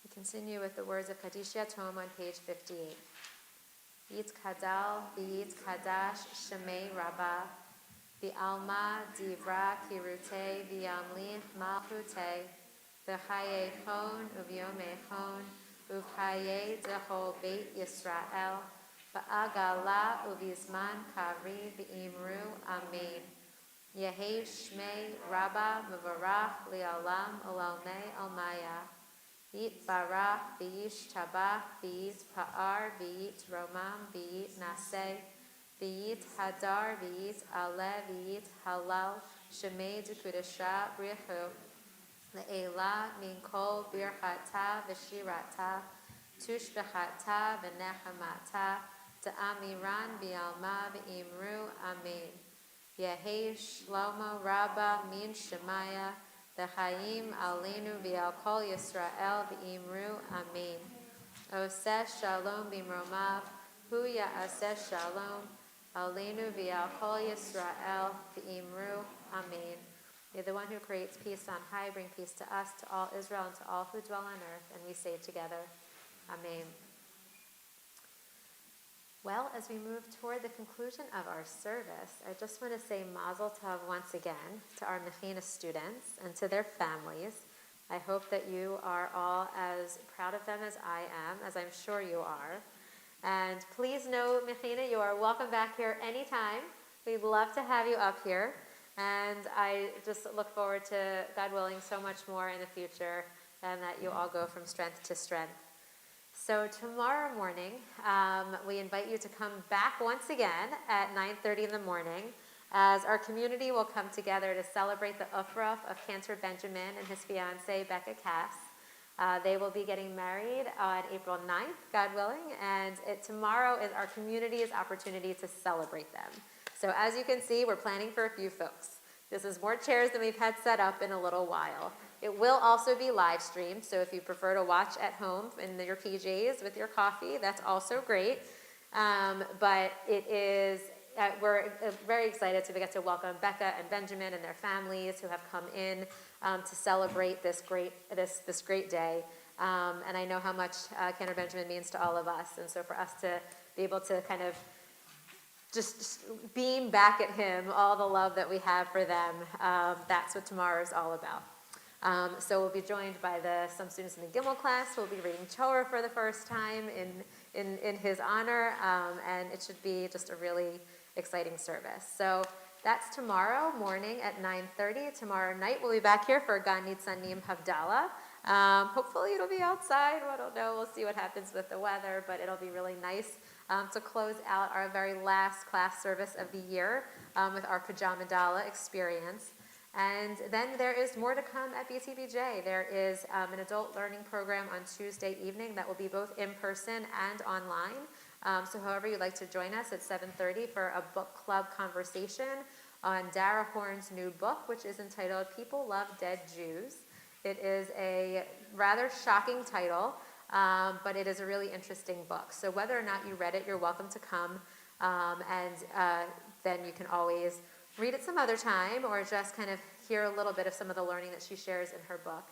We continue with the words of Kaddish Yatom on page 58. Yitz Kadal, V'yitz Kadash, Shemei Rabbah, V'alma Divra Kirute, V'yamlich Malchute, V'chaye Chon, Uvyome Chon, Uvchaye Dechol Beit Yisrael, V'agala Uvizman Kari V'imru Amen. Yehi Shmei Rabbah Mevarach Li'alam Olalmei Almaya. V'yit Barach, V'yish Tabach, V'yit Pa'ar, V'yit Romam, V'yit Naseh, V'yit Hadar, V'yit Aleh, V'yit Halal, Shemei D'Kudasha Brichu, Le'ela Min Kol Birchata V'Shirata, Tushbechata V'Nechamata, Ta'amiran B'Alma V'Imru Amen. Yehi Shlomo Rabba Min Shemaya, V'chaim Aleinu V'al Kol Yisrael V'Imru Amen. Oseh Shalom B'Mromav, Hu Ya'aseh Shalom, Aleinu V'al Kol Yisrael V'Imru Amen. May the one who creates peace on high bring peace to us, to all Israel, and to all who dwell on earth. And we say together, Amen. Well, as we move toward the conclusion of our service, I just want to say Mazel Tov once again to our Mechina students and to their families. I hope that you are all as proud of them as I am, as I'm sure you are. And please know, Mechina, you are welcome back here anytime. We'd love to have you up here. And I just look forward to, God willing, so much more in the future, and that you all go from strength to strength. So tomorrow morning, we invite you to come back once again at 9:30 in the morning, as our community will come together to celebrate the Ufraf of Cantor Benjamin and his fiancée, Becca Cass. They will be getting married on April 9th, God willing, and tomorrow is our community's opportunity to celebrate them. So as you can see, we're planning for a few folks. This is more chairs than we've had set up in a little while. It will also be live streamed, so if you prefer to watch at home in your PJs with your coffee, that's also great. But it is, we're very excited to get to welcome Becca and Benjamin and their families who have come in to celebrate this great day. And I know how much Cantor Benjamin means to all of us, and so for us to be able to kind of just beam back at him all the love that we have for them, that's what tomorrow is all about. So we'll be joined by some students in the Gimel class who will be reading Torah for the first time in his honor, and it should be just a really exciting service. So that's tomorrow morning at 9:30. Tomorrow night we'll be back here for Gan Nitzanim Havdalah. Hopefully it'll be outside. I don't know. We'll see what happens with the weather, but it'll be really nice to close out our very last class service of the year with our Pajama Dala experience. And then there is more to come at BTBJ. There is an adult learning program on Tuesday evening that will be both in person and online. So however you'd like to join us at 7:30 for a book club conversation on Dara Horn's new book, which is entitled People Love Dead Jews. It is a rather shocking title, but it is a really interesting book. So whether or not you read it, you're welcome to come, and then you can always read it some other time or just kind of hear a little bit of some of the learning that she shares in her book.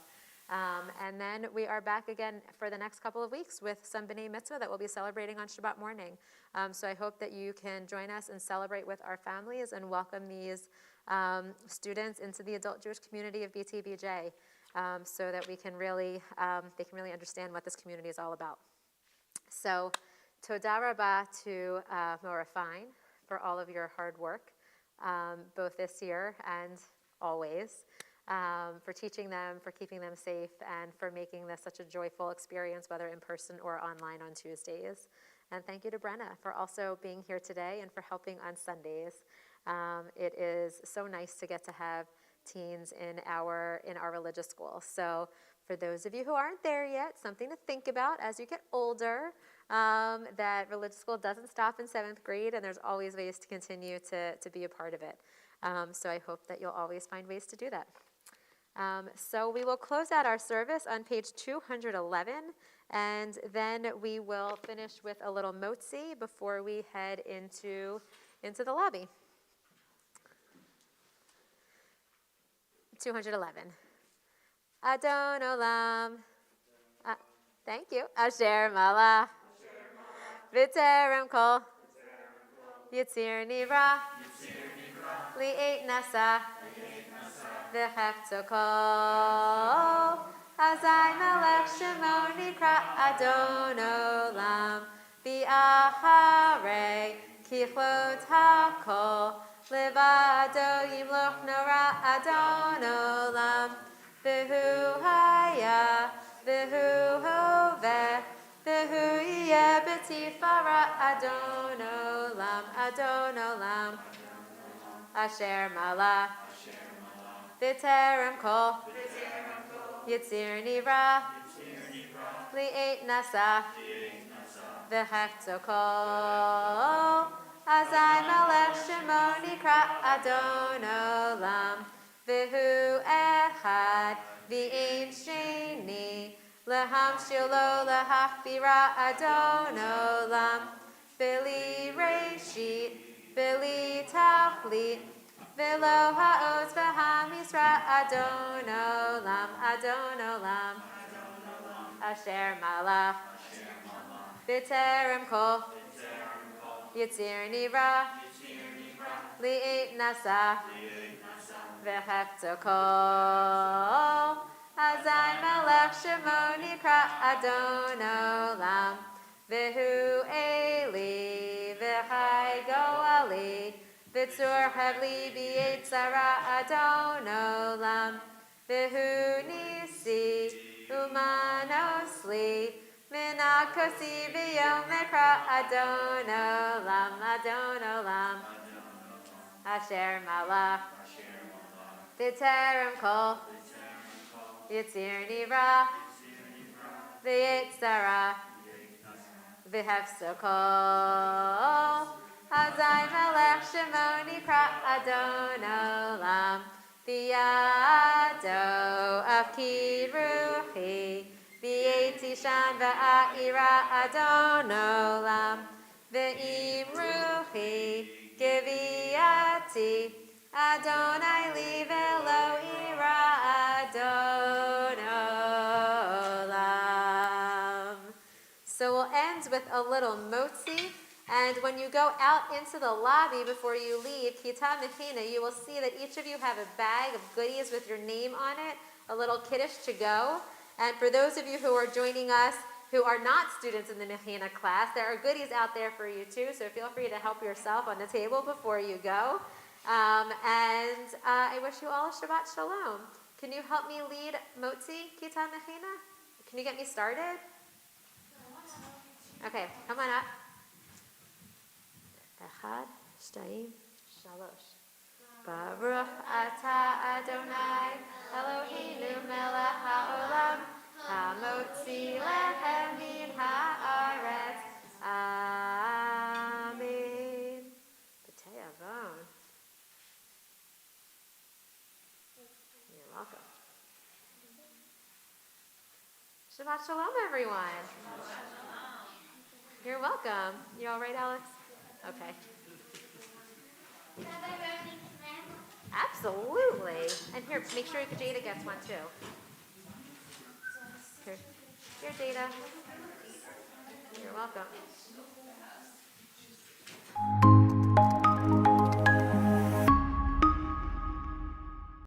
And then we are back again for the next couple of weeks with some B'nai Mitzvah that we'll be celebrating on Shabbat morning. So I hope that you can join us and celebrate with our families and welcome these students into the adult Jewish community of BTBJ, so that they can really understand what this community is all about. So Toda Rabah to Mora Fine for all of your hard work, both this year and always. For teaching them, for keeping them safe, and for making this such a joyful experience, whether in person or online on Tuesdays. And thank you to Brenna for also being here today and for helping on Sundays. It is so nice to get to have teens in our religious school. So for those of you who aren't there yet, something to think about as you get older, that religious school doesn't stop in 7th grade, and there's always ways to continue to be a part of it. So I hope that you'll always find ways to do that. So we will close out our service on page 211, and then we will finish with a little motzi before we head into the lobby. 211. Adon Olam. Thank you. Asher Malach. V'terem kol. Yitzir Nivra. Li'et Nasa. V'hefto kol. Azai Melech Shemo Nikra Adon Olam. V'acharei Kichlot HaKol. Levado Yimloch Nora Adon Olam. V'hu haya, v'hu hoveh, v'hu yeh b'tifara Adon Olam, Adon Olam. Asher Malach, v'terem kol, Yitzir Nivra, Li'et Nasa, v'hefto kol. Azai Melech Shemo Nikra Adon Olam. V'hu echad, v'ein sheni, lehamshilo lehachbira Adon Olam. V'li reshit, v'li tachlit, v'lo ha'oz v'hamisra Adon Olam, Adon Olam. Asher Malach, v'terem kol, Yitzir Nivra, Li'et Nasa, V'hefto kol. Azai Melech Shemo Nikra Adon Olam. V'hu Eli, v'chai go'ali, v'tzur havli b'yetzara Adon Olam. V'hu nisi, umanosli, v'nakosi v'yom Nikra Adon Olam, Adon Olam. Asher Malach. V'terem kol, Yitzir Nivra, V'yetzara, V'hefto kol. Azai Melech Shemo Nikra Adon Olam. V'yado afkid ruchi, V'yeti shan v'a'ira Adon Olam. V'im ruchi, Giviyati, Adonai li velo ira Adon Olam. So we'll end with a little motzi, and when you go out into the lobby before you leave, Kita Mechina, you will see that each of you have a bag of goodies with your name on it, a little kiddush to go. And for those of you who are joining us who are not students in the Mechina class, there are goodies out there for you too, so feel free to help yourself on the table before you go. I wish you all a Shabbat Shalom. Can you help me lead Motzi Kita Mechina? Can you get me started? Okay, come on up. Echad, shtayim, shalosh. Baruch atah Adonai, Eloheinu melech haolam, hamotzi lechem min haaretz. Amen. B'tei avon. You're welcome. Shabbat Shalom, everyone. You're welcome. You all right, Alex? Okay. Absolutely. And here, make sure Jada gets one too. Here, Jada. You're welcome.